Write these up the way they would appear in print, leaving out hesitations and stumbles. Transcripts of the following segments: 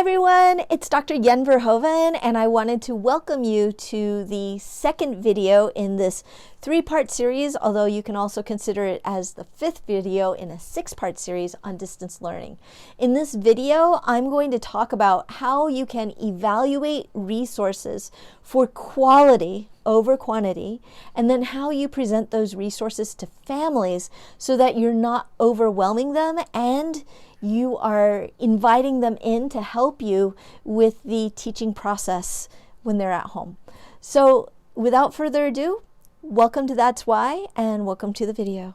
everyone, it's Dr. Jen Verhoeven, and I wanted to welcome you to the second video in this three-part series, although you can also consider it as the fifth video in a six-part series on distance learning. In this video, I'm going to talk about how you can evaluate resources for quality over quantity, and then how you present those resources to families so that you're not overwhelming them and you are inviting them in to help you with the teaching process when they're at home. So without further ado, welcome to That's Why, and welcome to the video.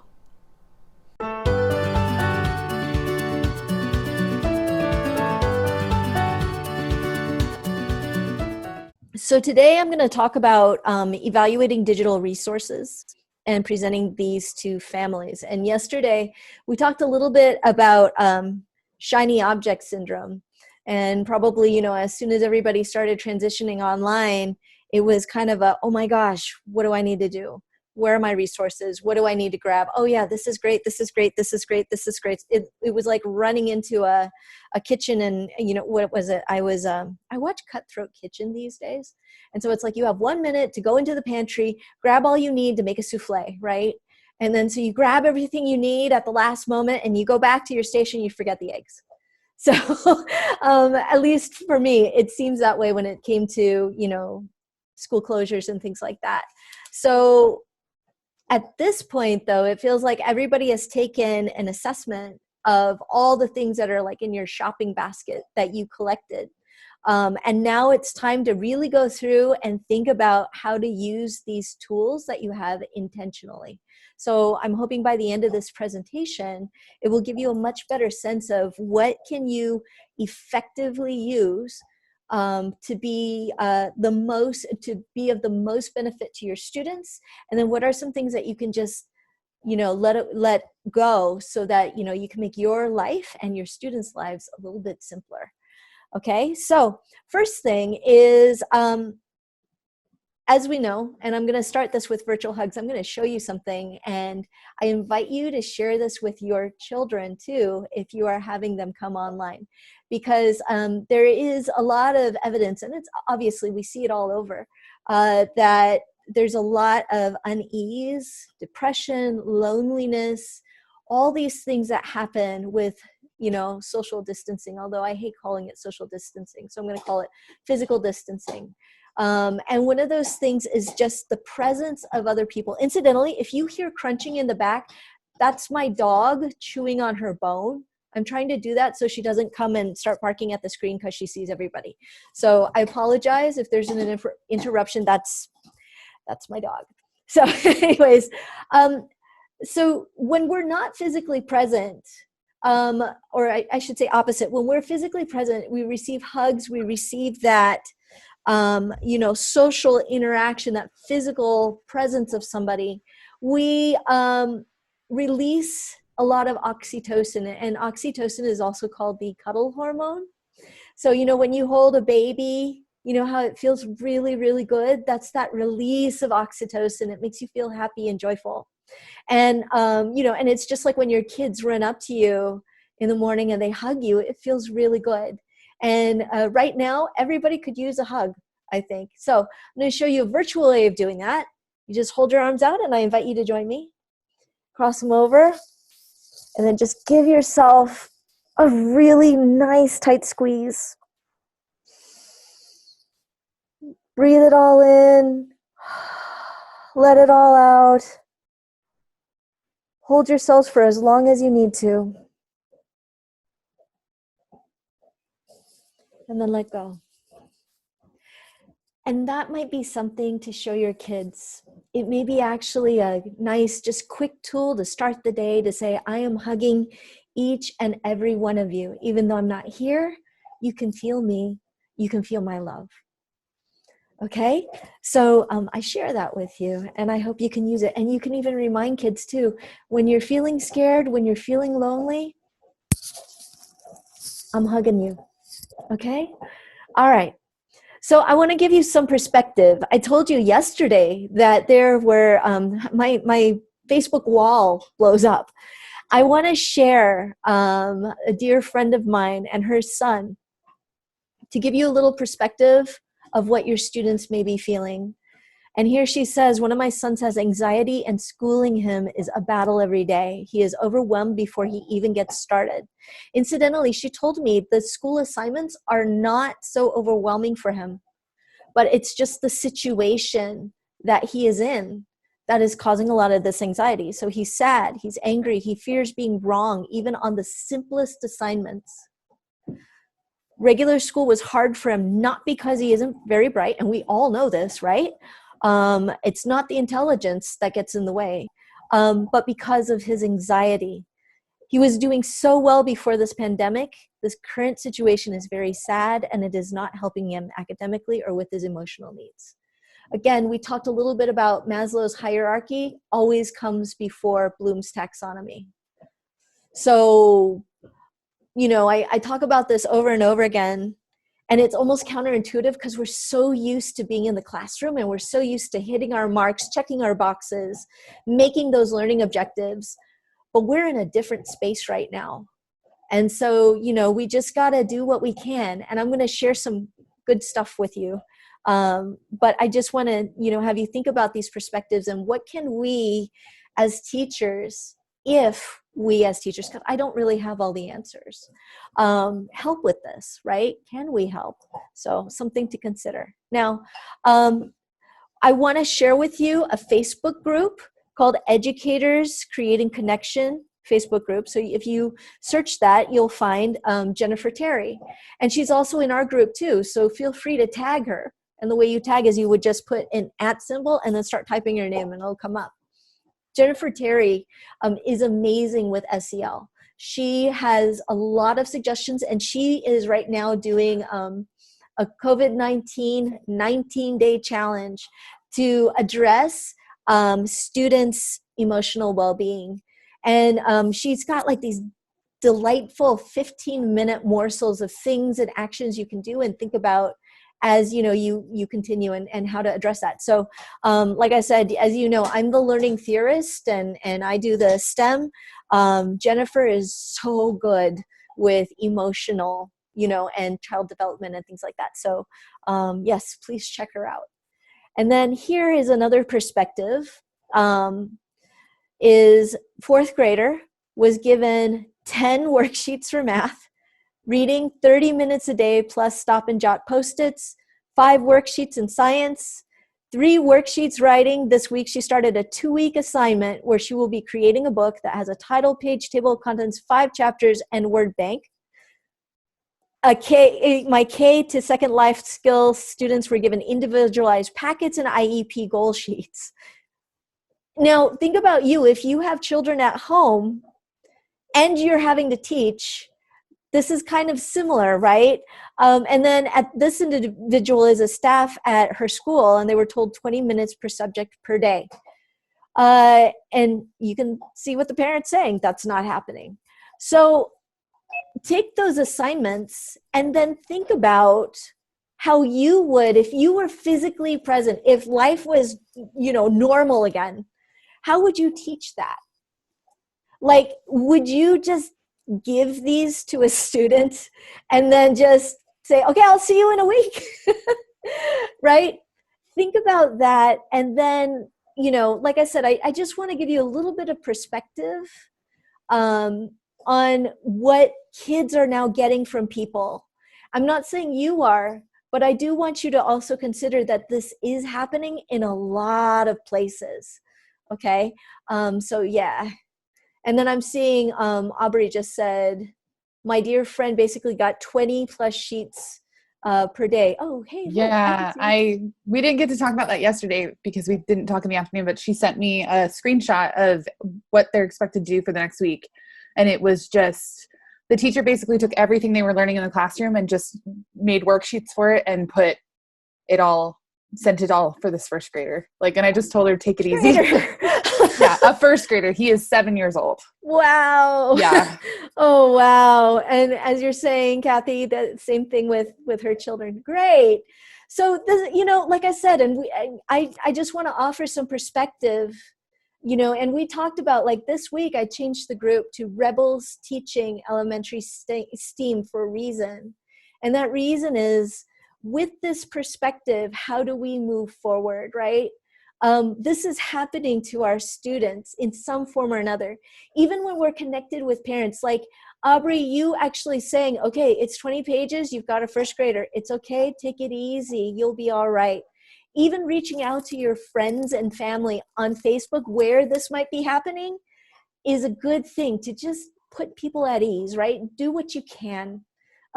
So today I'm going to talk about evaluating digital resources and presenting these to families. And yesterday we talked a little bit about shiny object syndrome. And probably, as soon as everybody started transitioning online, it was kind of a, oh my gosh, what do I need to do? Where are my resources? What do I need to grab? Oh yeah, this is great, this is great, this is great, this is great. It was like running into a kitchen and, what was it? I watch Cutthroat Kitchen these days. And so it's like you have 1 minute to go into the pantry, grab all you need to make a souffle, right? And then so you grab everything you need at the last moment and you go back to your station, you forget the eggs. So at least for me, it seems that way when it came to, school closures and things like that. So at this point, though, it feels like everybody has taken an assessment of all the things that are like in your shopping basket that you collected. And now it's time to really go through and think about how to use these tools that you have intentionally. So I'm hoping by the end of this presentation, it will give you a much better sense of what can you effectively use to be of the most benefit to your students, and then what are some things that you can just let go so that you can make your life and your students' lives a little bit simpler. Okay, so first thing is, as we know, and I'm going to start this with virtual hugs, I'm going to show you something, and I invite you to share this with your children too if you are having them come online, because there is a lot of evidence, and it's obviously we see it all over, that there's a lot of unease, depression, loneliness, all these things that happen with social distancing, although I hate calling it social distancing, so I'm going to call it physical distancing. And one of those things is just the presence of other people. Incidentally, if you hear crunching in the back, that's my dog chewing on her bone. I'm trying to do that so she doesn't come and start barking at the screen because she sees everybody. So I apologize if there's an interruption. That's my dog. So anyways, so when we're not physically present, or I should say opposite, when we're physically present, we receive hugs, we receive that social interaction, that physical presence of somebody, we release a lot of oxytocin, and oxytocin is also called the cuddle hormone. So, when you hold a baby, how it feels really, really good. That's that release of oxytocin. It makes you feel happy and joyful. And, and it's just like when your kids run up to you in the morning and they hug you, it feels really good. And right now, everybody could use a hug, I think. So I'm going to show you a virtual way of doing that. You just hold your arms out, and I invite you to join me. Cross them over, and then just give yourself a really nice, tight squeeze. Breathe it all in. Let it all out. Hold yourselves for as long as you need to. And then let go. And that might be something to show your kids. It may be actually a nice, just quick tool to start the day to say, I am hugging each and every one of you. Even though I'm not here, you can feel me. You can feel my love. Okay? So I share that with you, and I hope you can use it. And you can even remind kids too, when you're feeling scared, when you're feeling lonely, I'm hugging you. Okay? All right. So I want to give you some perspective. I told you yesterday that there were, my Facebook wall blows up. I want to share a dear friend of mine and her son to give you a little perspective of what your students may be feeling. And here she says, one of my sons has anxiety and schooling him is a battle every day. He is overwhelmed before he even gets started. Incidentally, she told me the school assignments are not so overwhelming for him, but it's just the situation that he is in that is causing a lot of this anxiety. So he's sad, he's angry, he fears being wrong, even on the simplest assignments. Regular school was hard for him, not because he isn't very bright, and we all know this, right? It's not the intelligence that gets in the way, but because of his anxiety. He was doing so well before this pandemic. This current situation is very sad, and it is not helping him academically or with his emotional needs. Again, we talked a little bit about Maslow's hierarchy always comes before Bloom's taxonomy. So, you know, I talk about this over and over again, and it's almost counterintuitive because we're so used to being in the classroom and we're so used to hitting our marks, checking our boxes, making those learning objectives, but we're in a different space right now. And so, you know, we just got to do what we can. And I'm going to share some good stuff with you. But I just want to, you know, have you think about these perspectives and what can we as teachers, if we as teachers, because I don't really have all the answers, help with this, right? Can we help? So something to consider. Now, I want to share with you a Facebook group called Educators Creating Connection Facebook group. So if you search that, you'll find Jennifer Terry. And she's also in our group too. So feel free to tag her. And the way you tag is you would just put an @ symbol and then start typing your name and it'll come up. Jennifer Terry is amazing with SEL. She has a lot of suggestions, and she is right now doing a COVID-19 19-day challenge to address students' emotional well-being. And she's got like these delightful 15-minute morsels of things and actions you can do and think about as you know you continue and how to address that. So like I said, as you know, I'm the learning theorist and I do the STEM. Jennifer is so good with emotional, you know, and child development and things like that. So yes, please check her out. And then here is another perspective. Is fourth grader was given 10 worksheets for math, reading 30 minutes a day plus stop and jot post-its, 5 worksheets in science, 3 worksheets writing. This week she started a 2-week assignment where she will be creating a book that has a title page, table of contents, 5 chapters, and word bank. My K to Second Life skills students were given individualized packets and IEP goal sheets. Now, think about you. If you have children at home and you're having to teach, this is kind of similar, right? And then this individual is a staff at her school, and they were told 20 minutes per subject per day. And you can see what the parent's saying. That's not happening. So take those assignments and then think about how you would, if you were physically present, if life was, you know, normal again, how would you teach that? Like, would you just give these to a student and then just say, okay, I'll see you in a week, right? Think about that. And then, you know, like I said, I just want to give you a little bit of perspective on what kids are now getting from people. I'm not saying you are, but I do want you to also consider that this is happening in a lot of places. Okay, so yeah. And then I'm seeing Aubrey just said, my dear friend basically got 20 plus sheets per day. Oh, hey. Yeah, we didn't get to talk about that yesterday because we didn't talk in the afternoon, but she sent me a screenshot of what they're expected to do for the next week. And it was just, the teacher basically took everything they were learning in the classroom and just made worksheets for it and sent it all for this first grader. Like, and I just told her, take it easy. Yeah, a first grader. He is 7 years old. Wow. Yeah. Oh, wow. And as you're saying, Kathy, the same thing with her children. Great. So this, you know, like I said, and I just want to offer some perspective, you know, and we talked about, like, this week I changed the group to Rebels Teaching Elementary STEAM for a reason. And that reason is, with this perspective, how do we move forward, right? This is happening to our students in some form or another. Even when we're connected with parents, like Aubrey, you actually saying, okay, it's 20 pages, you've got a first grader. It's okay, take it easy, you'll be all right. Even reaching out to your friends and family on Facebook where this might be happening is a good thing to just put people at ease, right? Do what you can,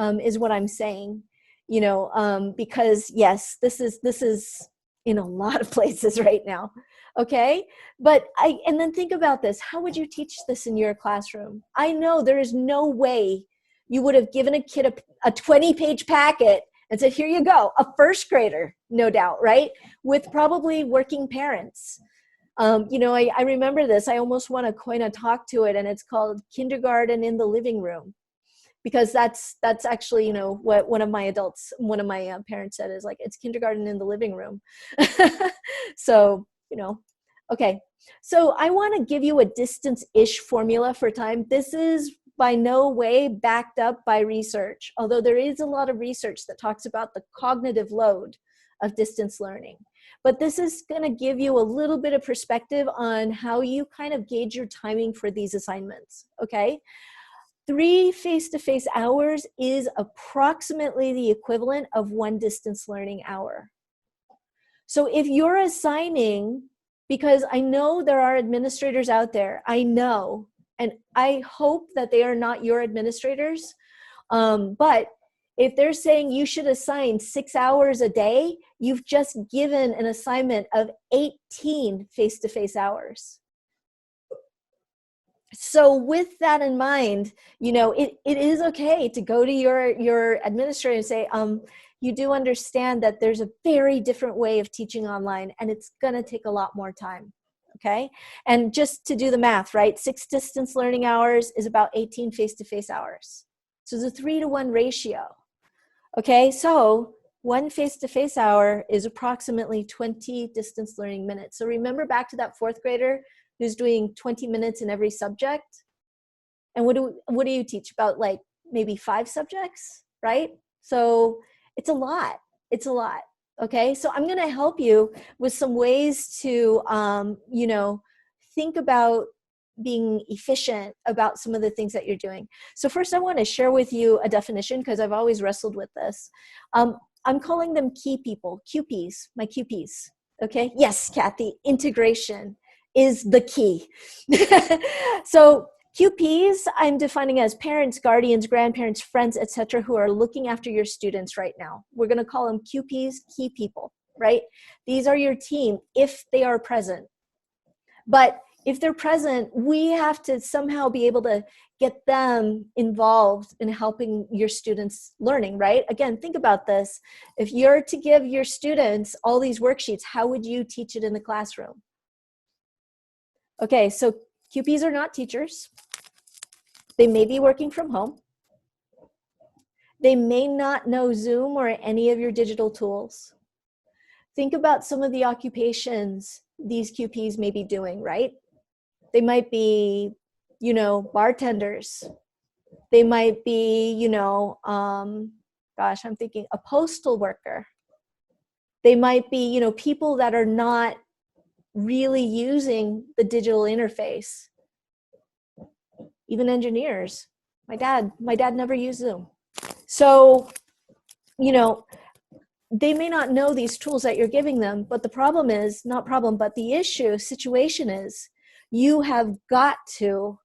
is what I'm saying, because yes, this is in a lot of places right now. Okay. And then think about this. How would you teach this in your classroom? I know there is no way you would have given a kid a 20-page packet and said, here you go, a first grader, no doubt, right? With probably working parents. I remember this. I almost want to coin a talk to it, and it's called Kindergarten in the Living Room, because that's actually, what one of my parents said is like, it's kindergarten in the living room. So, okay. So I want to give you a distance-ish formula for time. This is by no way backed up by research, although there is a lot of research that talks about the cognitive load of distance learning. But this is going to give you a little bit of perspective on how you kind of gauge your timing for these assignments, okay? 3 face-to-face hours is approximately the equivalent of 1 distance learning hour. So if you're assigning, because I know there are administrators out there, I know, and I hope that they are not your administrators, but if they're saying you should assign 6 hours a day, you've just given an assignment of 18 face-to-face hours. So with that in mind, it is okay to go to your administrator and say, you do understand that there's a very different way of teaching online, and it's going to take a lot more time. Okay. And just to do the math, right? 6 distance learning hours is about 18 face-to-face hours. So it's a 3-to-1 ratio. Okay. So 1 face-to-face hour is approximately 20 distance learning minutes. So remember back to that 4th grader who's doing 20 minutes in every subject. And what do you teach about, like maybe 5 subjects, right? So it's a lot. It's a lot. Okay. So I'm going to help you with some ways to, think about being efficient about some of the things that you're doing. So first I want to share with you a definition, because I've always wrestled with this. I'm calling them key people, QPs, my QPs. Okay. Yes, Kathy, integration is the key. So QPs, I'm defining as parents, guardians, grandparents, friends, etc., who are looking after your students right now. We're going to call them QPs, key people, right? These are your team if they are present. But if they're present, we have to somehow be able to get them involved in helping your students learning, right? Again, think about this. If you're to give your students all these worksheets, how would you teach it in the classroom? Okay, so QPs are not teachers. They may be working from home. They may not know Zoom or any of your digital tools. Think about some of the occupations these QPs may be doing, right? They might be, bartenders. They might be, I'm thinking a postal worker. They might be, people that are not really using the digital interface. Even engineers. My dad never used Zoom. So, they may not know these tools that you're giving them, but the situation is, you have got to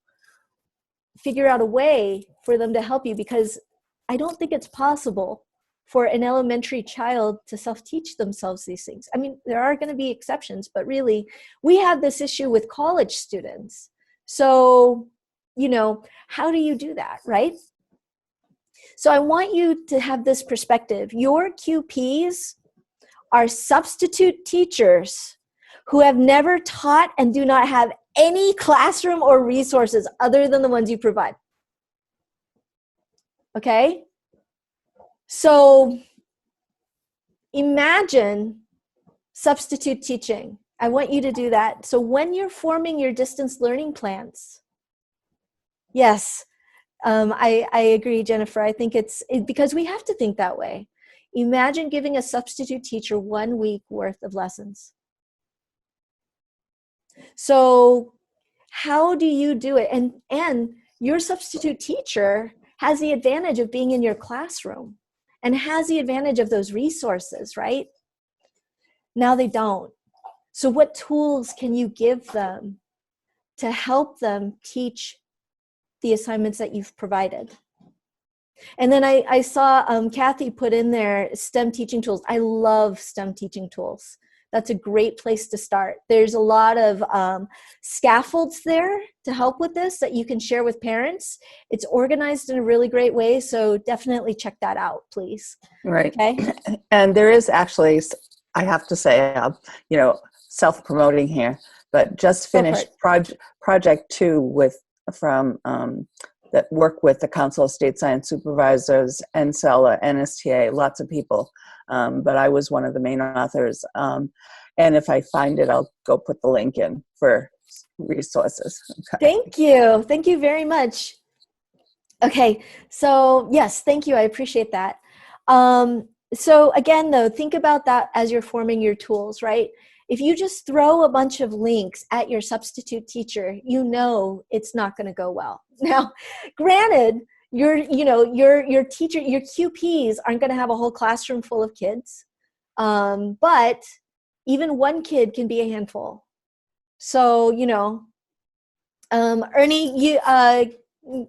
figure out a way for them to help you, because I don't think it's possible for an elementary child to self-teach themselves these things. I mean, there are going to be exceptions, but really, we have this issue with college students. So, how do you do that, right? So I want you to have this perspective. Your QPs are substitute teachers who have never taught and do not have any classroom or resources other than the ones you provide. Okay? So imagine substitute teaching. I want you to do that. So when you're forming your distance learning plans, yes, I agree, Jennifer. I think because we have to think that way. Imagine giving a substitute teacher 1 week worth of lessons. So how do you do it? And your substitute teacher has the advantage of being in your classroom and has the advantage of those resources, right? Now they don't. So what tools can you give them to help them teach the assignments that you've provided? And then I saw Kathy put in there STEM teaching tools. I love STEM teaching tools. That's a great place to start. There's a lot of scaffolds there to help with this that you can share with parents. It's organized in a really great way, so definitely check that out, please. Right. Okay. And there is actually, I have to say, self-promoting here, but just finished project 2 from that work with the Council of State Science Supervisors, NSELA, NSTA, lots of people. But I was one of the main authors. And if I find it, I'll go put the link in for resources. Okay. Thank you. Thank you very much. Okay. So yes, thank you. I appreciate that. So again, though, think about that as you're forming your tools, right? If you just throw a bunch of links at your substitute teacher, you know it's not going to go well. Now, granted, your teacher, your QPs aren't going to have a whole classroom full of kids, but even one kid can be a handful. So, Ernie,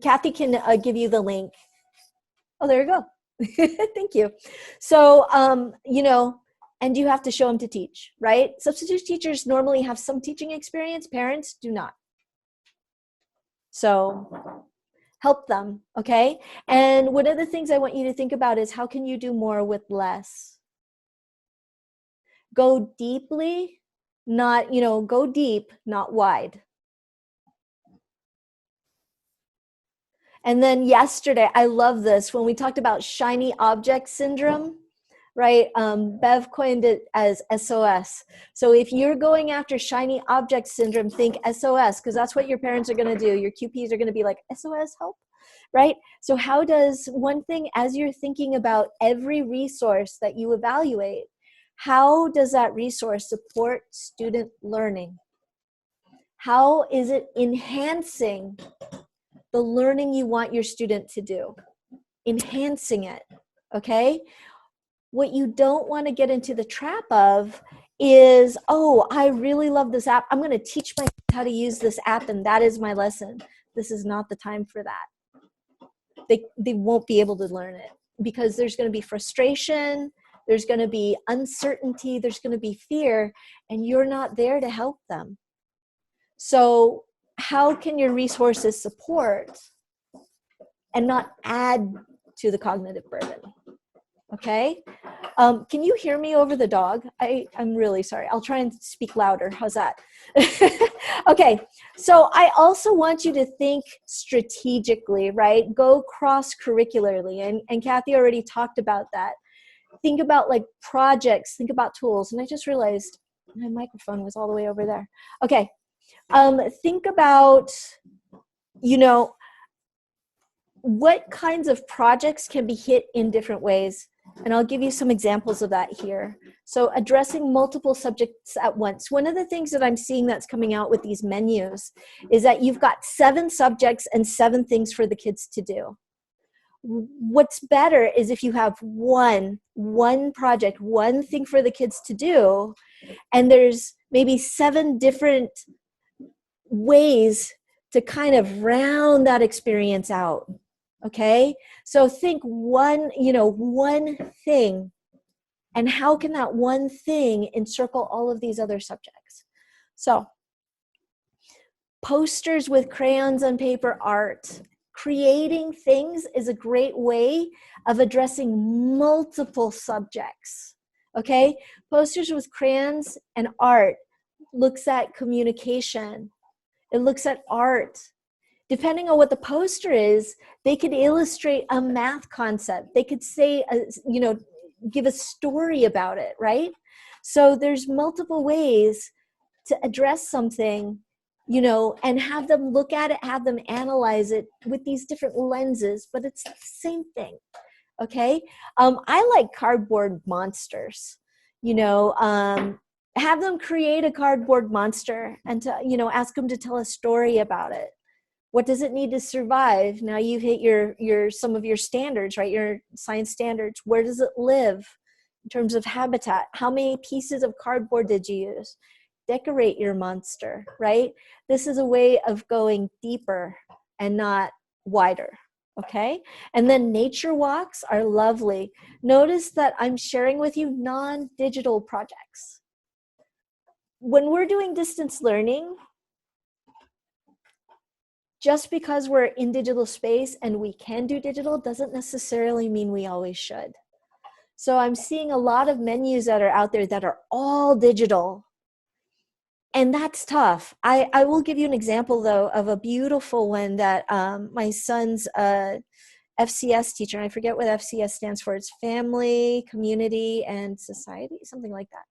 Kathy can give you the link. Oh, there you go. Thank you. So, and you have to show them to teach, right? Substitute teachers normally have some teaching experience. Parents do not. So help them, okay? And one of the things I want you to think about is how can you do more with less? Go deeply, go deep, not wide. And then yesterday, I love this, when we talked about shiny object syndrome, right? Bev coined it as SOS. So if you're going after shiny object syndrome, think SOS, because that's what your parents are going to do. Your QPs are going to be like, SOS, help, right? So how does one thing, as you're thinking about every resource that you evaluate, how does that resource support student learning? How is it enhancing the learning you want your student to do? Enhancing it, okay? What you don't want to get into the trap of is, oh, I really love this app. I'm going to teach my kids how to use this app, and that is my lesson. This is not the time for that. They won't be able to learn it because there's going to be frustration, there's going to be uncertainty, there's going to be fear, and you're not there to help them. So how can your resources support and not add to the cognitive burden? Okay. Can you hear me over the dog? I'm really sorry. I'll try and speak louder. How's that? Okay. So I also want you to think strategically, right? Go cross-curricularly. And Kathy already talked about that. Think about like projects, think about tools. And I just realized my microphone was all the way over there. Okay. Think about, what kinds of projects can be hit in different ways. And I'll give you some examples of that here. So addressing multiple subjects at once. One of the things that I'm seeing that's coming out with these menus is that you've got 7 subjects and 7 things for the kids to do. What's better is if you have one project, one thing for the kids to do, and there's maybe 7 different ways to kind of round that experience out. Okay, so think one thing, and how can that one thing encircle all of these other subjects? So posters with crayons and paper art. Creating things is a great way of addressing multiple subjects. Okay, posters with crayons and art looks at communication. It looks at art. Depending on what the poster is, they could illustrate a math concept. They could say, give a story about it, right? So there's multiple ways to address something and have them look at it, have them analyze it with these different lenses, but it's the same thing. Okay. I like cardboard monsters, have them create a cardboard monster and to, ask them to tell a story about it. What does it need to survive? Now you've hit your some of your standards, right? Your science standards. Where does it live in terms of habitat? How many pieces of cardboard did you use? Decorate your monster, right? This is a way of going deeper and not wider. Okay. And then nature walks are lovely. Notice that I'm sharing with you non-digital projects. When we're doing distance learning, just because we're in digital space and we can do digital doesn't necessarily mean we always should. So I'm seeing a lot of menus that are out there that are all digital. And that's tough. I will give you an example, though, of a beautiful one that my son's FCS teacher, and I forget what FCS stands for. It's Family, Community, and Society, something like that.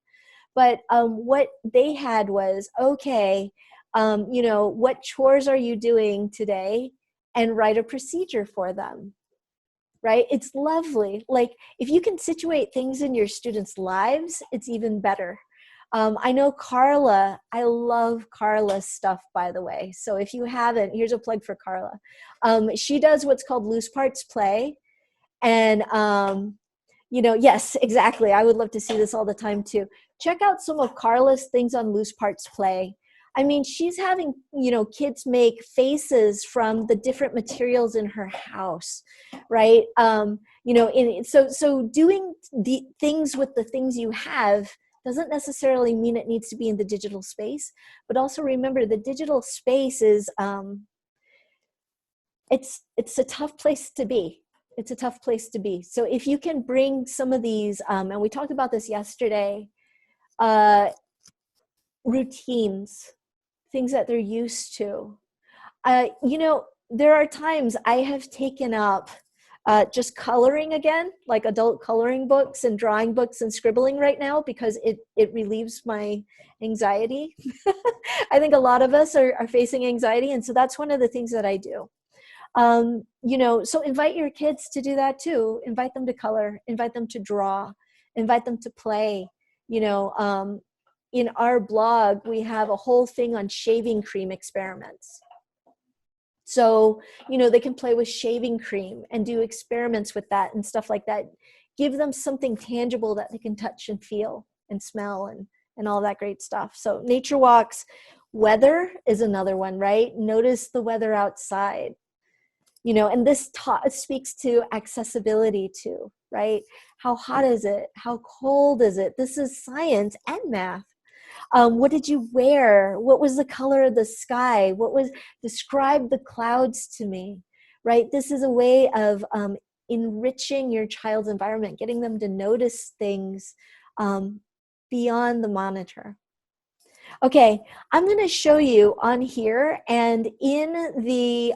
But what they had was, okay, what chores are you doing today? And write a procedure for them, right? It's lovely. Like, if you can situate things in your students' lives, it's even better. I know Carla, I love Carla's stuff, by the way. So if you haven't, here's a plug for Carla. She does what's called loose parts play. And, yes, exactly. I would love to see this all the time too. Check out some of Carla's things on loose parts play. I mean, she's having, kids make faces from the different materials in her house, right? So doing the things with the things you have doesn't necessarily mean it needs to be in the digital space, but also remember the digital space is, it's a tough place to be. It's a tough place to be. So if you can bring some of these, and we talked about this yesterday, routines, things that they're used to. There are times I have taken up just coloring again, like adult coloring books and drawing books and scribbling right now, because it relieves my anxiety. I think a lot of us are facing anxiety. And so that's one of the things that I do. So invite your kids to do that too. Invite them to color, invite them to draw, invite them to play. In our blog, we have a whole thing on shaving cream experiments. So, they can play with shaving cream and do experiments with that and stuff like that. Give them something tangible that they can touch and feel and smell and all that great stuff. So nature walks. Weather is another one, right? Notice the weather outside. And this speaks to accessibility too, right? How hot is it? How cold is it? This is science and math. What did you wear? What was the color of the sky? Describe the clouds to me, right? This is a way of enriching your child's environment, getting them to notice things beyond the monitor. Okay, I'm going to show you on here, and in the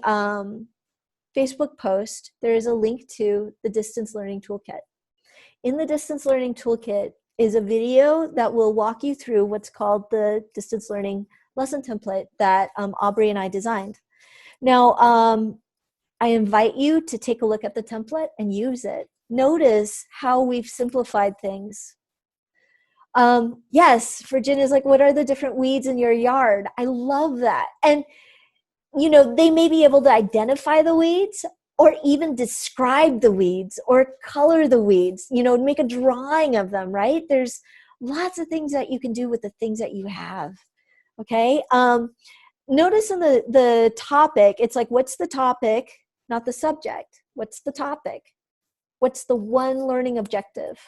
Facebook post, there is a link to the Distance Learning Toolkit. In the Distance Learning Toolkit is a video that will walk you through what's called the Distance Learning lesson template that Aubrey and I designed. Now, I invite you to take a look at the template and use it. Notice how we've simplified things. Yes, Virginia's like, what are the different weeds in your yard? I love that. And they may be able to identify the weeds or even describe the weeds or color the weeds, make a drawing of them, right? There's lots of things that you can do with the things that you have, okay? Notice in the topic, it's like, what's the topic, not the subject? What's the topic? What's the one learning objective?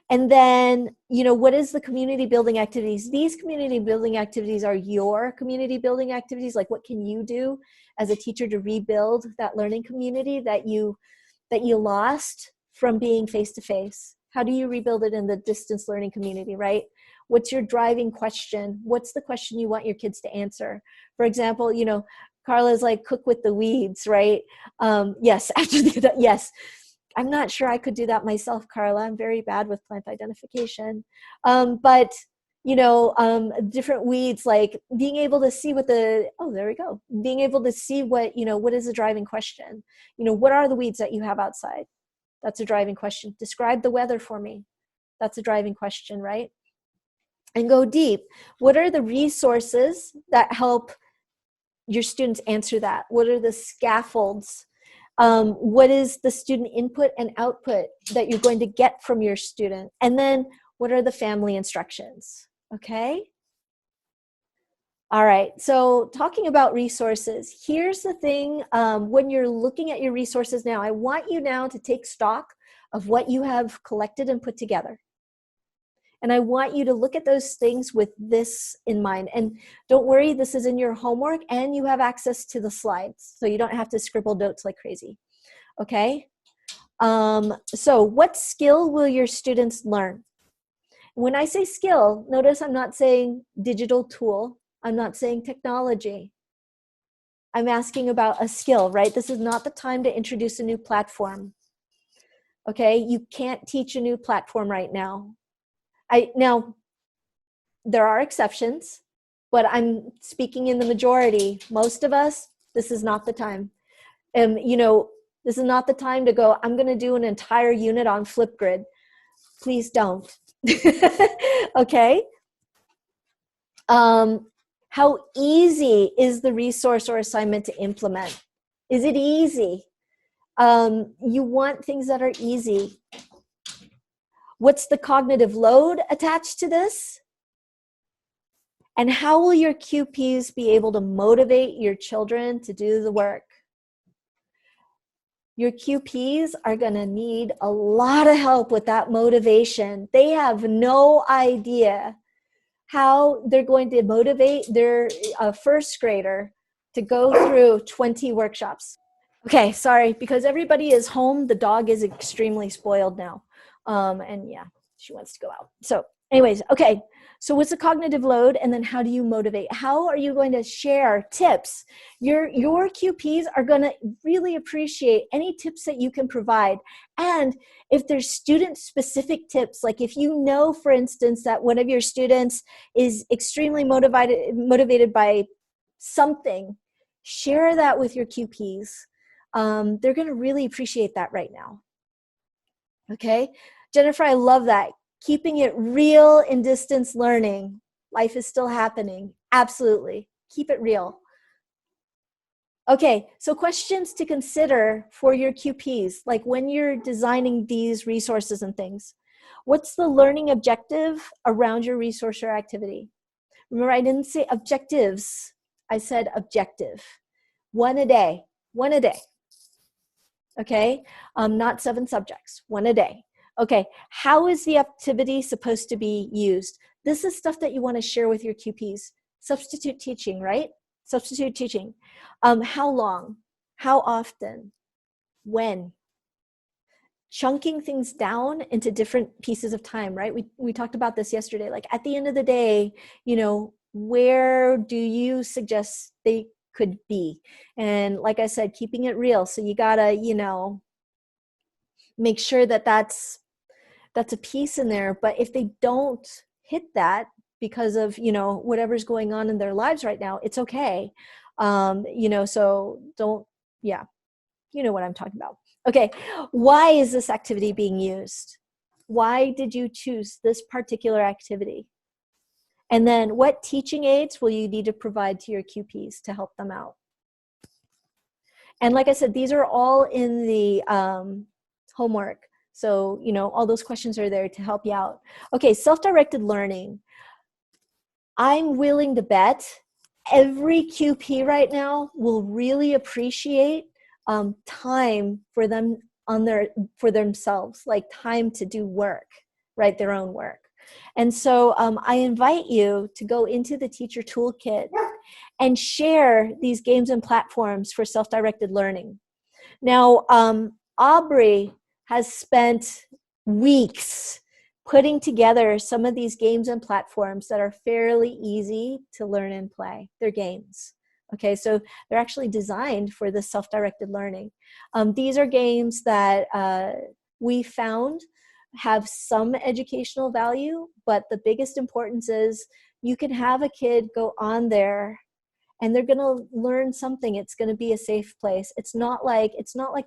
And then, what is the community building activities? These community building activities are your community building activities. Like, what can you do as a teacher to rebuild that learning community that you lost from being face-to-face? How do you rebuild it in the distance learning community, right? What's your driving question? What's the question you want your kids to answer? For example, Carla's like, cook with the weeds, right? Yes, yes. I'm not sure I could do that myself, Carla. I'm very bad with plant identification. But different weeds, like being able to see what there we go. Being able to see what is a driving question? What are the weeds that you have outside? That's a driving question. Describe the weather for me. That's a driving question, right? And go deep. What are the resources that help your students answer that? What are the scaffolds? What is the student input and output that you're going to get from your student? And then what are the family instructions? Okay. All right. So talking about resources, here's the thing. When you're looking at your resources now, I want you now to take stock of what you have collected and put together. And I want you to look at those things with this in mind. And don't worry, this is in your homework and you have access to the slides. So you don't have to scribble notes like crazy. Okay. So what skill will your students learn? When I say skill, notice I'm not saying digital tool. I'm not saying technology. I'm asking about a skill, right? This is not the time to introduce a new platform. Okay, you can't teach a new platform right now. Now, there are exceptions, but I'm speaking in the majority. Most of us, this is not the time. This is not the time to go, I'm going to do an entire unit on Flipgrid. Please don't. Okay. How easy is the resource or assignment to implement? Is it easy? You want things that are easy. What's the cognitive load attached to this? And how will your QPs be able to motivate your children to do the work? Your QPs are going to need a lot of help with that motivation. They have no idea how they're going to motivate their first grader to go through 20 workshops. Okay, sorry, because everybody is home, the dog is extremely spoiled now. And yeah, she wants to go out. So anyways, okay, so what's the cognitive load, and then how do you motivate? How are you going to share tips? Your QPs are going to really appreciate any tips that you can provide. And if there's student-specific tips, like if you know, for instance, that one of your students is extremely motivated by something, share that with your QPs. They're going to really appreciate that right now. Okay, Jennifer, I love that. Keeping it real in distance learning. Life is still happening. Absolutely. Keep it real. Okay, so questions to consider for your QPs, like when you're designing these resources and things. What's the learning objective around your resource or activity? Remember, I didn't say objectives. I said objective. One a day. One a day. Okay, not 7 subjects. One a day. Okay, how is the activity supposed to be used? This is stuff that you want to share with your QPs. Substitute teaching, right? Substitute teaching. How long? How often? When? Chunking things down into different pieces of time, right? We talked about this yesterday. Like at the end of the day, where do you suggest they could be? And like I said, keeping it real. So you gotta, make sure that that's a piece in there. But if they don't hit that because of, whatever's going on in their lives right now, it's okay. So don't, yeah, you know what I'm talking about. Okay, why is this activity being used? Why did you choose this particular activity? And then what teaching aids will you need to provide to your QPs to help them out? And like I said, these are all in the homework. So, all those questions are there to help you out. Okay, self-directed learning. I'm willing to bet every QP right now will really appreciate time for them for themselves, like time to do work, right? Their own work. And so I invite you to go into the teacher toolkit and share these games and platforms for self-directed learning. Now, Aubrey has spent weeks putting together some of these games and platforms that are fairly easy to learn and play. They're games. Okay, so they're actually designed for the self-directed learning. These are games that we found have some educational value, but the biggest importance is you can have a kid go on there and they're going to learn something. It's going to be a safe place. It's not like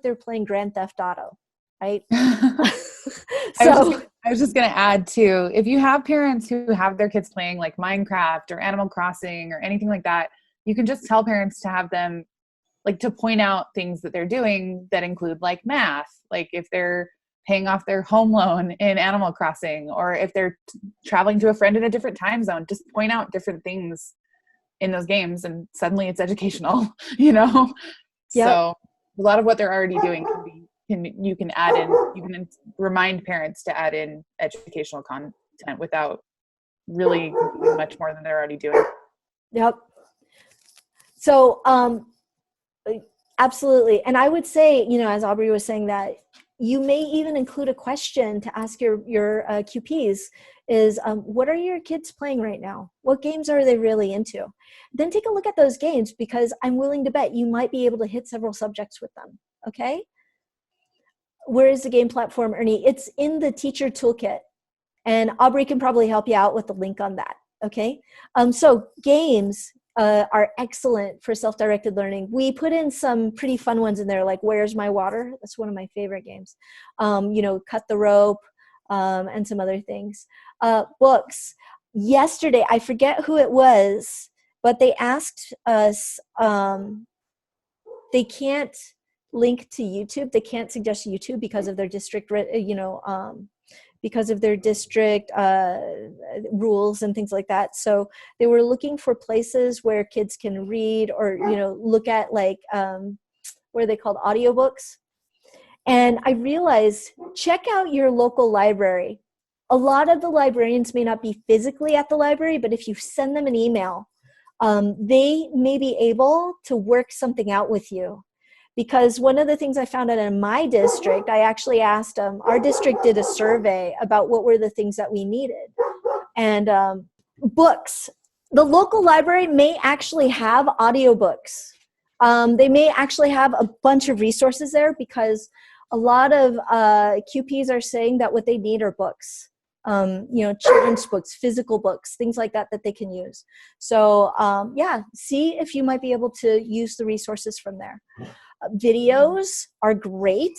they're playing Grand Theft Auto, right? So I was just going to add too, if you have parents who have their kids playing like Minecraft or Animal Crossing or anything like that, you can just tell parents to have them like to point out things that they're doing that include like math, like if they're paying off their home loan in Animal Crossing, or if they're traveling to a friend in a different time zone, just point out different things in those games and suddenly it's educational, you know? Yep. So a lot of what they're already doing you can add in, you can remind parents to add in educational content without really doing much more than they're already doing. Yep. So, absolutely. And I would say, you know, as Aubrey was saying, that you may even include a question to ask your QPs is, what are your kids playing right now? What games are they really into? Then take a look at those games, because I'm willing to bet you might be able to hit several subjects with them. Okay. Where is the game platform, Ernie? It's in the teacher toolkit, and Aubrey can probably help you out with the link on that. Okay. So games are excellent for self-directed learning. We put in some pretty fun ones in there, like Where's My Water? That's one of my favorite games. You know, Cut the Rope, and some other things. Books. Yesterday, I forget who it was, but they asked us, they can't link to YouTube. They can't suggest YouTube because of their district, you know, because of their district rules and things like that. So they were looking for places where kids can read or, you know, look at like, what are they called? Audiobooks. And I realized, check out your local library. A lot of the librarians may not be physically at the library, but if you send them an email, they may be able to work something out with you. Because one of the things I found out in my district, I actually asked, our district did a survey about what were the things that we needed. And books. The local library may actually have audiobooks. They may actually have a bunch of resources there, because a lot of QPs are saying that what they need are books. You know, children's books, physical books, things like that they can use. So yeah, see if you might be able to use the resources from there. Videos are great.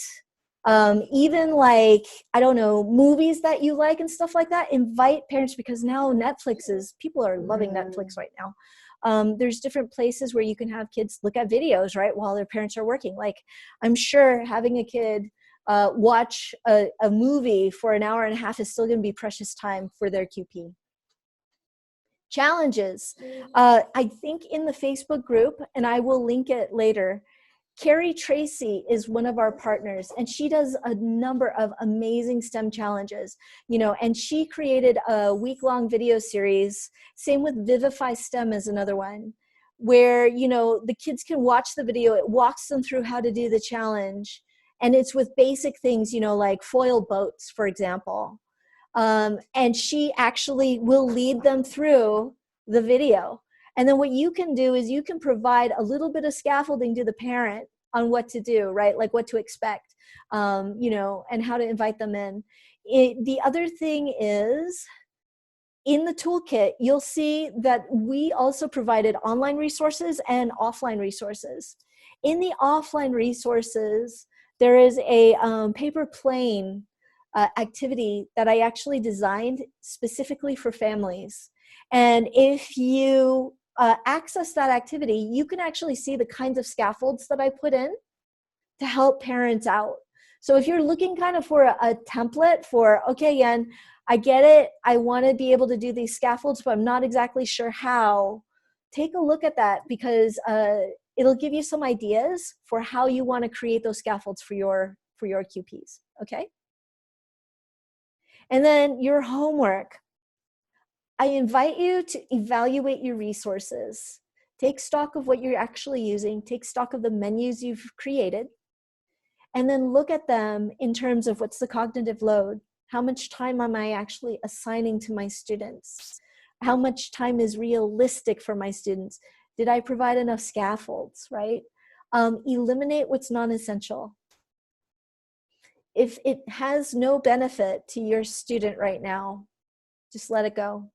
Even like, I don't know, movies that you like and stuff like that, invite parents, because now people are loving Netflix right now. There's different places where you can have kids look at videos, right, while their parents are working. Like, I'm sure having a kid watch a movie for an hour and a half is still going to be precious time for their QP. Challenges. I think in the Facebook group, and I will link it later, Carrie Tracy is one of our partners, and she does a number of amazing STEM challenges, you know, and she created a week-long video series. Same with Vivify STEM is another one, where, you know, the kids can watch the video. It walks them through how to do the challenge. And it's with basic things, you know, like foil boats, for example. And she actually will lead them through the video. And then what you can do is you can provide a little bit of scaffolding to the parent on what to do, right? Like what to expect, you know, and how to invite them in. The other thing is, in the toolkit, you'll see that we also provided online resources and offline resources. In the offline resources, there is a paper plane activity that I actually designed specifically for families. And if you access that activity, you can actually see the kinds of scaffolds that I put in to help parents out. So if you're looking kind of for a template for, okay, Yen, I get it, I want to be able to do these scaffolds, but I'm not exactly sure how, take a look at that, because it'll give you some ideas for how you want to create those scaffolds for your QPs, okay? And then your homework. I invite you to evaluate your resources. Take stock of what you're actually using. Take stock of the menus you've created. And then look at them in terms of what's the cognitive load? How much time am I actually assigning to my students? How much time is realistic for my students? Did I provide enough scaffolds, right? Eliminate what's non-essential. if it has no benefit to your student right now, just let it go.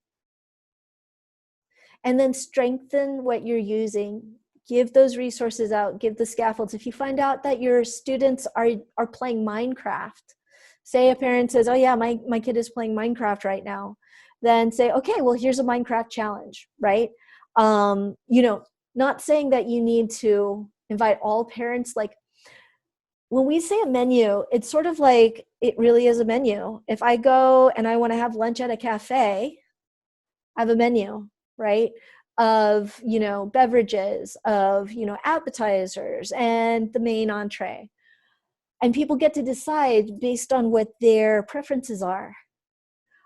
And then strengthen what you're using. Give those resources out, give the scaffolds. If you find out that your students are playing Minecraft, say a parent says, oh yeah, my kid is playing Minecraft right now, then say, okay, well, here's a Minecraft challenge, right? You know, not saying that you need to invite all parents. Like, when we say a menu, it's sort of like, it really is a menu. If I go and I want to have lunch at a cafe, I have a menu, right? Of, you know, beverages, of, you know, appetizers and the main entree. And people get to decide based on what their preferences are.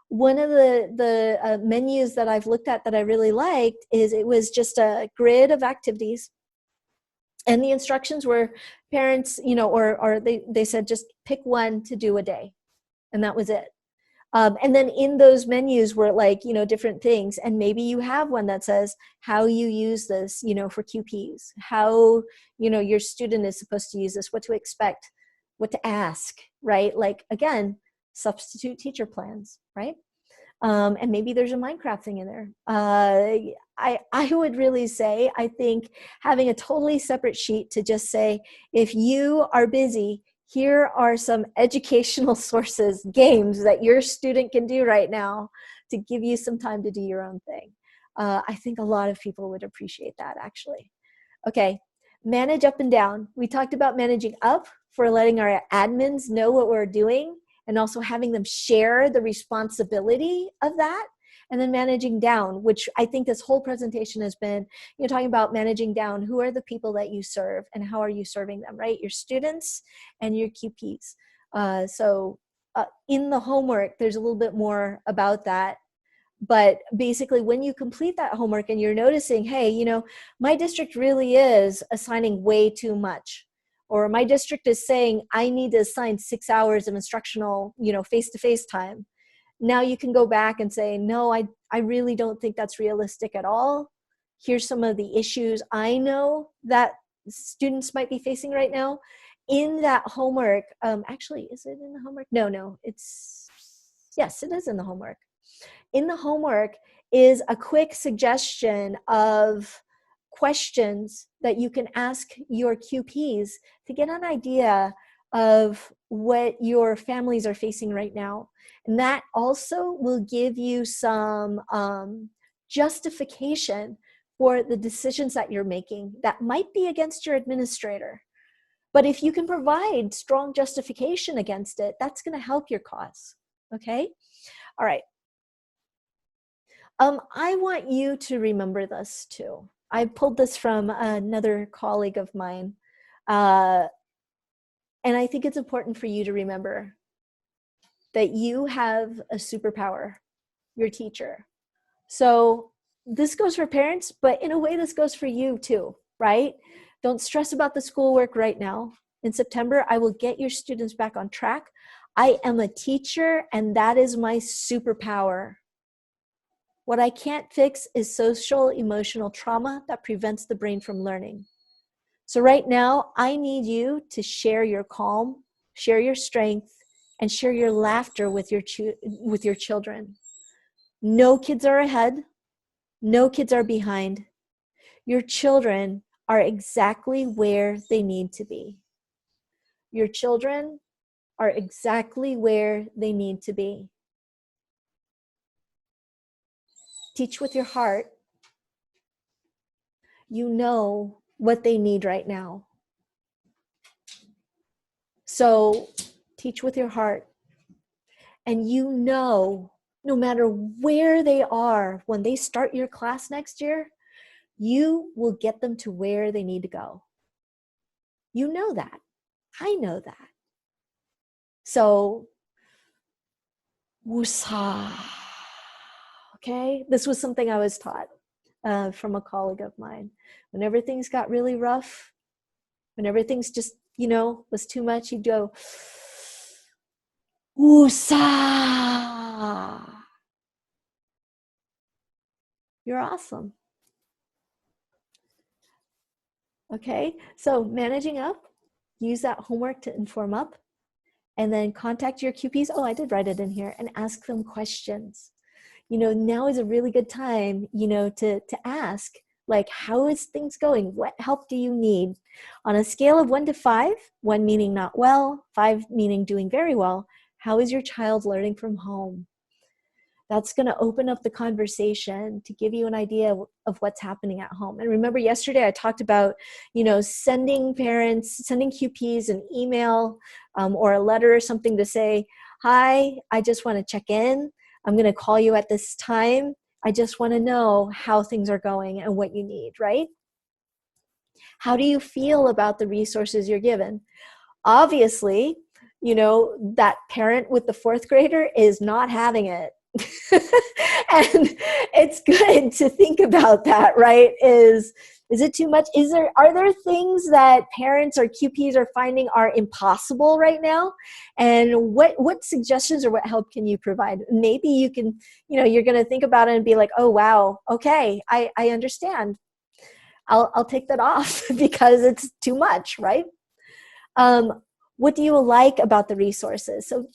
One of the menus that I've looked at that I really liked is, it was just a grid of activities. And the instructions were, parents, you know, or they said, just pick one to do a day. And that was it. And then in those menus were, like, you know, different things. And maybe you have one that says how you use this, you know, for QPs, how, you know, your student is supposed to use this, what to expect, what to ask, right? Like, again, substitute teacher plans, right? And maybe there's a Minecraft thing in there. I would really say, I think having a totally separate sheet to just say, if you are busy, here are some educational sources, games that your student can do right now to give you some time to do your own thing. I think a lot of people would appreciate that, actually. Okay, manage up and down. We talked about managing up for letting our admins know what we're doing, and also having them share the responsibility of that. And then managing down, which I think this whole presentation has been, you know, talking about managing down. Who are the people that you serve and how are you serving them, right? Your students and your QPs. In the homework, there's a little bit more about that. But basically, when you complete that homework and you're noticing, hey, you know, my district really is assigning way too much, or my district is saying I need to assign 6 hours of instructional, you know, face-to-face time. Now you can go back and say, no, I really don't think that's realistic at all. Here's some of the issues I know that students might be facing right now. In that homework, actually, is it in the homework? No, yes, it is in the homework. In the homework is a quick suggestion of questions that you can ask your QPs to get an idea of what your families are facing right now. And that also will give you some justification for the decisions that you're making that might be against your administrator. But if you can provide strong justification against it, that's going to help your cause. Okay? All right. I want you to remember this too. I pulled this from another colleague of mine. And I think it's important for you to remember that you have a superpower, your teacher. So this goes for parents, but in a way this goes for you too, right? Don't stress about the schoolwork right now. In September, I will get your students back on track. I am a teacher, and that is my superpower. What I can't fix is social emotional trauma that prevents the brain from learning. So right now, I need you to share your calm, share your strength, and share your laughter with your children. No kids are ahead. No kids are behind. Your children are exactly where they need to be. Your children are exactly where they need to be. Teach with your heart. You know what they need right now. So teach with your heart. And you know, no matter where they are, when they start your class next year, you will get them to where they need to go. You know that. I know that. So, woosah. Okay? This was something I was taught from a colleague of mine. When everything's got really rough, when everything's just, you know, was too much, he'd go, woosah. You're awesome. Okay, so managing up, use that homework to inform up. and then contact your QPs. Oh, I did write it in here, and ask them questions. Now is a really good time, to ask, like, how is things going? What help do you need? On a scale of 1 to 5, 1 meaning not well, 5 meaning doing very well, how is your child learning from home? That's going to open up the conversation to give you an idea of what's happening at home. And remember, yesterday I talked about, sending QPs an email or a letter or something to say, hi, I just want to check in. I'm going to call you at this time. I just want to know how things are going and what you need, right? How do you feel about the resources you're given? Obviously, that parent with the 4th grader is not having it. And it's good to think about that, right? Is it too much? Are there things that parents or QPs are finding are impossible right now? And what suggestions or what help can you provide? Maybe you can, you're going to think about it and be like, oh, wow, okay, I understand. I'll take that off because it's too much, right? What do you like about the resources? So,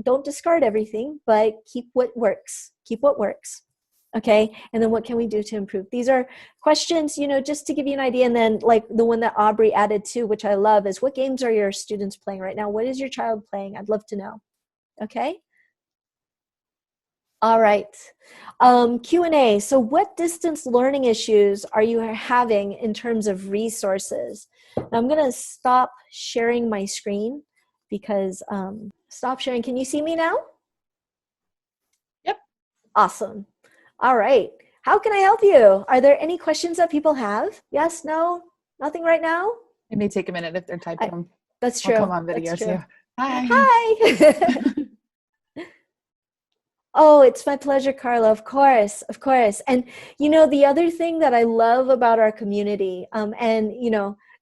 don't discard everything, but keep what works. Keep what works. Okay. And then what can we do to improve? These are questions, just to give you an idea. And then like the one that Aubrey added too, which I love, is what games are your students playing right now? What is your child playing? I'd love to know. Okay. All right. Q&A. So what distance learning issues are you having in terms of resources? Now I'm going to stop sharing my screen because stop sharing. Can you see me now? Yep. Awesome. All right. How can I help you? Are there any questions that people have? Yes, no, nothing right now? It may take a minute if they're typing them. That's true. I'll come on video too. Hi. Hi. Oh, it's my pleasure, Carla. Of course, of course. And, the other thing that I love about our community, and,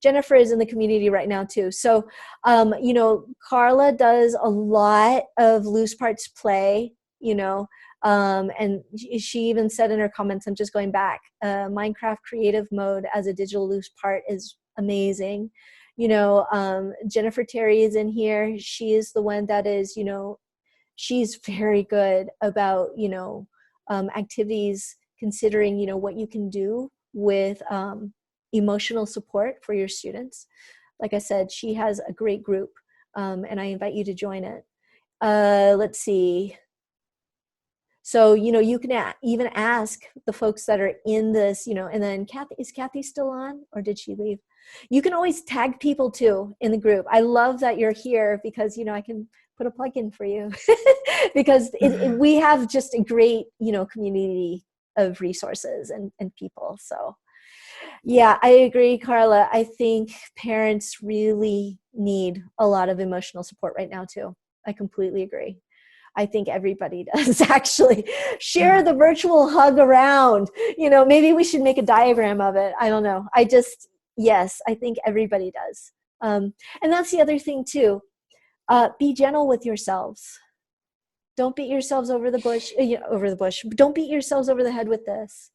Jennifer is in the community right now too. So, Carla does a lot of loose parts play, and she even said in her comments, I'm just going back, Minecraft creative mode as a digital loose part is amazing. Jennifer Terry is in here. She is the one that is, she's very good about, activities, considering, what you can do with emotional support for your students. Like I said, she has a great group, and I invite you to join it. Let's see. So, you can even ask the folks that are in this, and then is Kathy still on, or did she leave? You can always tag people too in the group. I love that you're here because, I can put a plug in for you because we have just a great, community of resources and people. So yeah, I agree, Carla. I think parents really need a lot of emotional support right now too. I completely agree. I think everybody does actually. Share the virtual hug around. Maybe we should make a diagram of it. I don't know. Yes, I think everybody does. And that's the other thing too. Be gentle with yourselves. Don't beat yourselves over the bush. Don't beat yourselves over the head with this.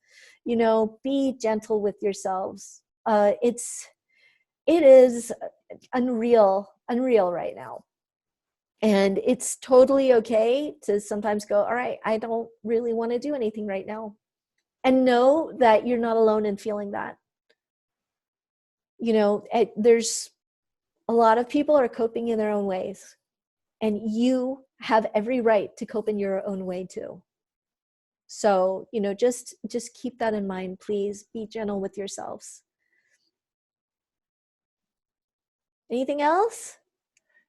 Be gentle with yourselves. It is unreal right now. And it's totally okay to sometimes go, all right, I don't really want to do anything right now. And know that you're not alone in feeling that. There's a lot of people are coping in their own ways. And you have every right to cope in your own way too. So, just keep that in mind, please. Be gentle with yourselves. Anything else?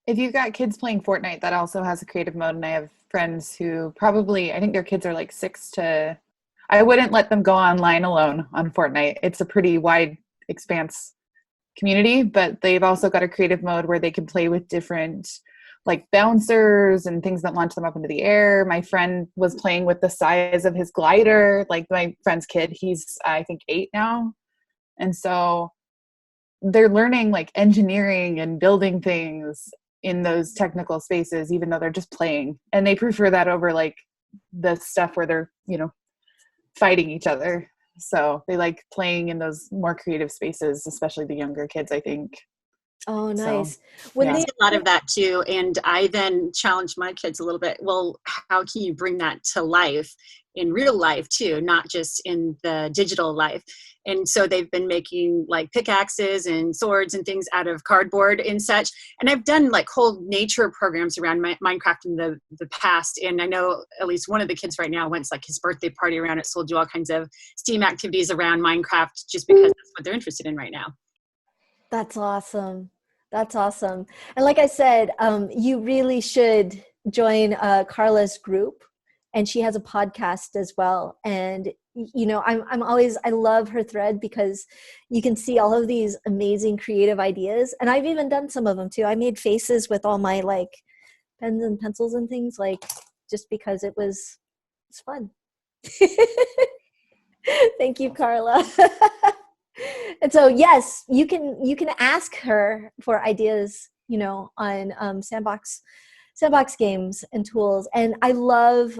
If you've got kids playing Fortnite, that also has a creative mode. And I have friends who I think their kids are like 6 to, I wouldn't let them go online alone on Fortnite. It's a pretty wide expanse community, but they've also got a creative mode where they can play with different like bouncers and things that launch them up into the air. My friend was playing with the size of his glider. Like my friend's kid, he's I think 8 now. And so they're learning like engineering and building things in those technical spaces, even though they're just playing. And they prefer that over like the stuff where they're, fighting each other. So they like playing in those more creative spaces, especially the younger kids, I think. Oh, So, nice. When yeah. I they see a lot of that too. And I then challenge my kids a little bit. Well, how can you bring that to life in real life too, not just in the digital life? And so they've been making like pickaxes and swords and things out of cardboard and such. And I've done like whole nature programs around Minecraft in the past. And I know at least one of the kids right now went to like his birthday party around it. So we'll do all kinds of STEAM activities around Minecraft just because that's what they're interested in right now. That's awesome. That's awesome. And like I said, you really should join Carla's group. And she has a podcast as well. And, you know, I love her thread because you can see all of these amazing creative ideas. And I've even done some of them too. I made faces with all my like pens and pencils and things, like just because it's fun. Thank you, Carla. And so, yes, you can ask her for ideas, you know, on sandbox games and tools. And I love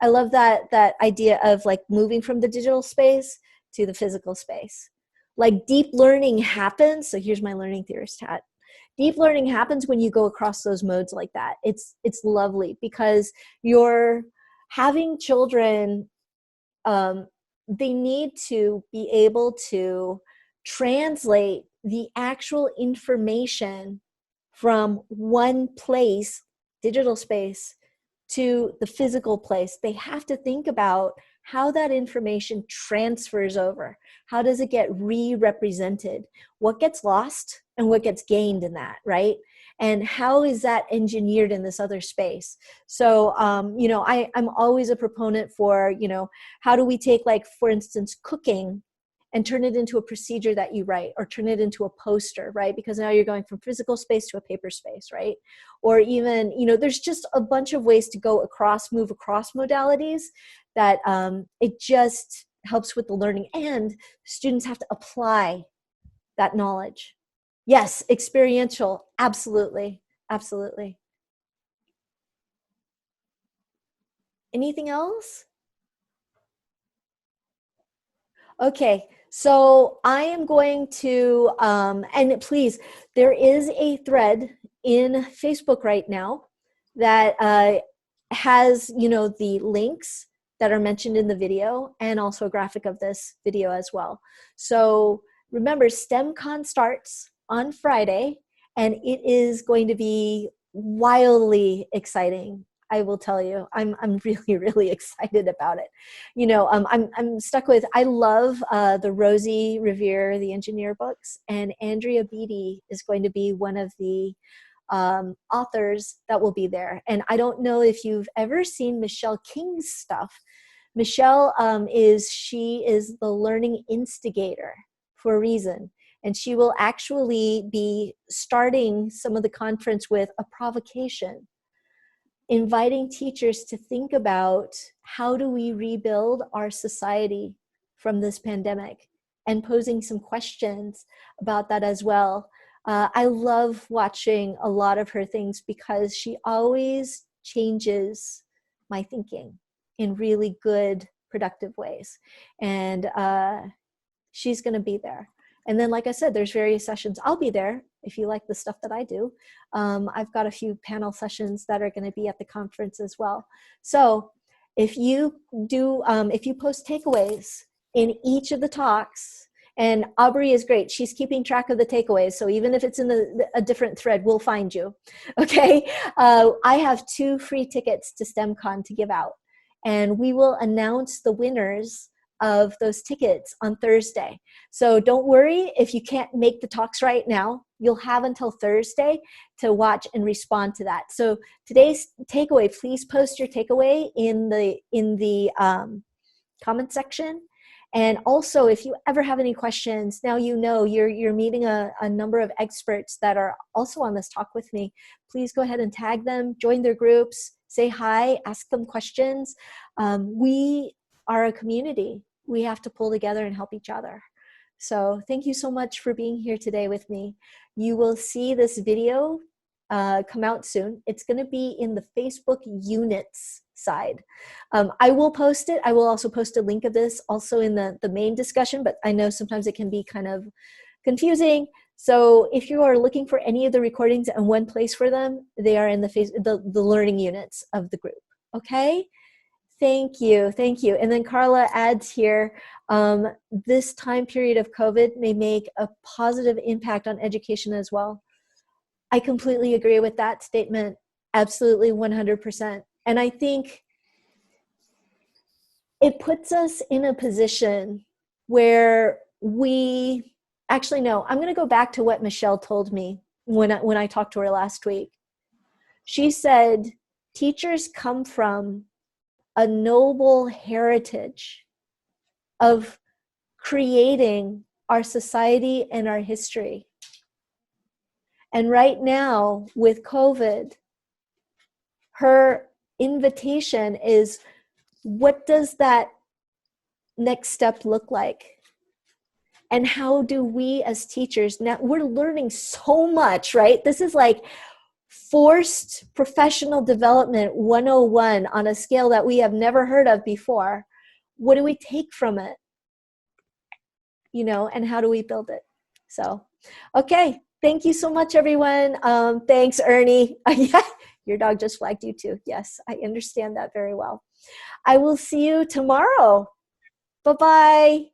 that idea of like moving from the digital space to the physical space. Like deep learning happens. So here's my learning theorist hat. Deep learning happens when you go across those modes like that. It's lovely because you're having children. They need to be able to translate the actual information from one place, digital space, to the physical place. They have to think about how that information transfers over. How does it get re-represented? What gets lost and what gets gained in that, right? And how is that engineered in this other space? So, you know, I'm always a proponent for, you know, how do we take, like, for instance, cooking and turn it into a procedure that you write, or turn it into a poster, right? Because now you're going from physical space to a paper space, right? Or even, you know, there's just a bunch of ways to move across modalities that it just helps with the learning, and students have to apply that knowledge. Yes, experiential, absolutely, absolutely. Anything else? Okay, so I am going to, and please, there is a thread in Facebook right now that has, you know, the links that are mentioned in the video, and also a graphic of this video as well. So remember, STEMCon starts on Friday, and it is going to be wildly exciting. I will tell you, I'm really, really excited about it. You know, I'm stuck with, I love the Rosie Revere, the engineer books, and Andrea Beatty is going to be one of the authors that will be there. And I don't know if you've ever seen Michelle King's stuff. Michelle she is the learning instigator for a reason. And she will actually be starting some of the conference with a provocation, inviting teachers to think about how do we rebuild our society from this pandemic, and posing some questions about that as well. I love watching a lot of her things because she always changes my thinking in really good, productive ways. And she's going to be there. And then, like I said, there's various sessions. I'll be there if you like the stuff that I do. I've got a few panel sessions that are going to be at the conference as well. So if you post takeaways in each of the talks, and Aubrey is great. She's keeping track of the takeaways. So even if it's in a different thread, we'll find you. Okay. I have 2 free tickets to STEMCon to give out, and we will announce the winners of those tickets on Thursday. So don't worry if you can't make the talks right now. You'll have until Thursday to watch and respond to that. So today's takeaway, please post your takeaway in the comment section. And also, if you ever have any questions, now you know you're meeting a number of experts that are also on this talk with me. Please go ahead and tag them, join their groups, say hi, ask them questions. We are a community. We have to pull together and help each other. So thank you so much for being here today with me. You will see this video come out soon. It's going to be in the Facebook units side. I will post it. I will also post a link of this also in the main discussion, but I know sometimes it can be kind of confusing. So if you are looking for any of the recordings and one place for them, they are in the learning units of the group. Okay? Thank you. Thank you. And then Carla adds here, this time period of COVID may make a positive impact on education as well. I completely agree with that statement. Absolutely, 100%. And I think it puts us in a position where we actually, no, I'm going to go back to what Michelle told me when I talked to her last week. She said, teachers come from a noble heritage of creating our society and our history. And right now, with COVID, her invitation is, what does that next step look like? And how do we as teachers, now we're learning so much, right? This is like forced professional development 101 on a scale that we have never heard of before. What do we take from it? You know, and how do we build it? So, okay. Thank you so much, everyone. Thanks, Ernie. Yeah, your dog just flagged you too. Yes, I understand that very well. I will see you tomorrow. Bye-bye.